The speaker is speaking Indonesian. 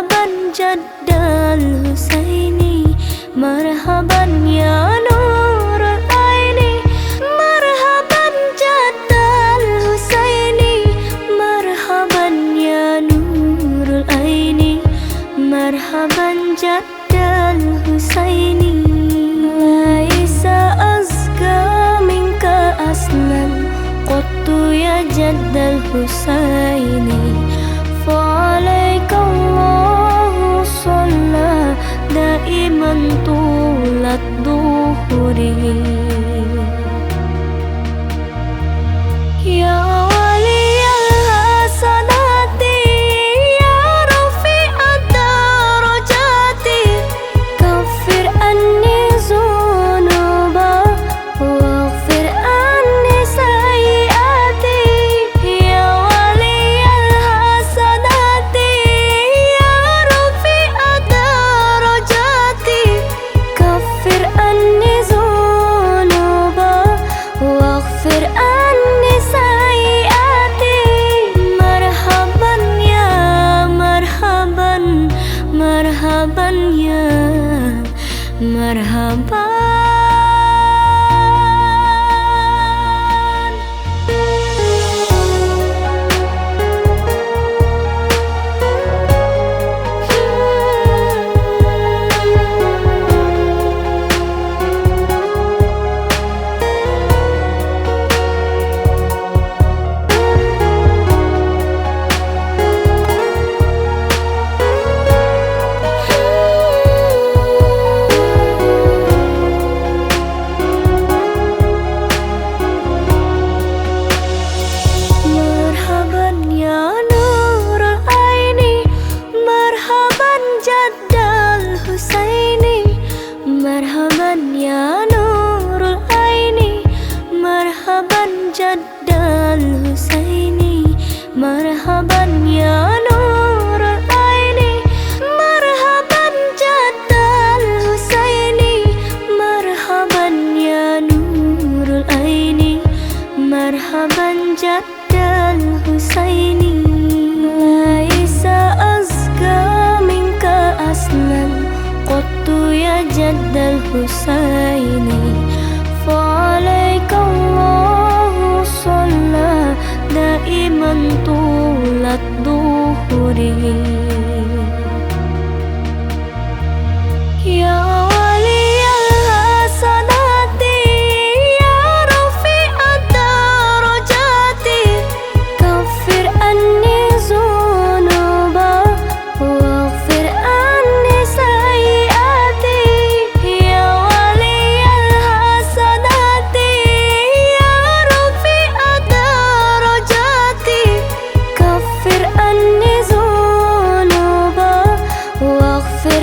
marhaban jaddal Husaini, marhaban ya nurul aini, marhaban jaddal Husaini, marhaban ya nurul aini, marhaban jaddal Husaini. Laisa azka minka aslan qattu ya jaddal Husaini, فعليك الله صلى دائما طول الدهور. يا ولي الحسنات يا رفيع الدرجات، كفر عني ذنوبا واغفر عني سيئاتي. يا ولي الحسنات يا رفيع الدرجات، كفر عني ذنوبا واغفر عني سيئاتي. مرحبا يا مرحبا، مرحبا يا مرحبا. Marhaban ya nurul aini, marhaban jaddal Husaini, marhaban ya nurul aini, marhaban jaddal Husaini, marhaban ya nurul aini, marhaban jaddal Husaini. Laisa azka minka aslan qattu ya jaddal Husaini, فعليك الله صلى دائما طول الدهور. يا ولي الحسنات يا رفيع الدرجات، كفر عني ذنوبا واغفر عني سيئاتي. يا ولي الحسنات يا رفيع الدرجات، كفر عني ذنوبا واغفر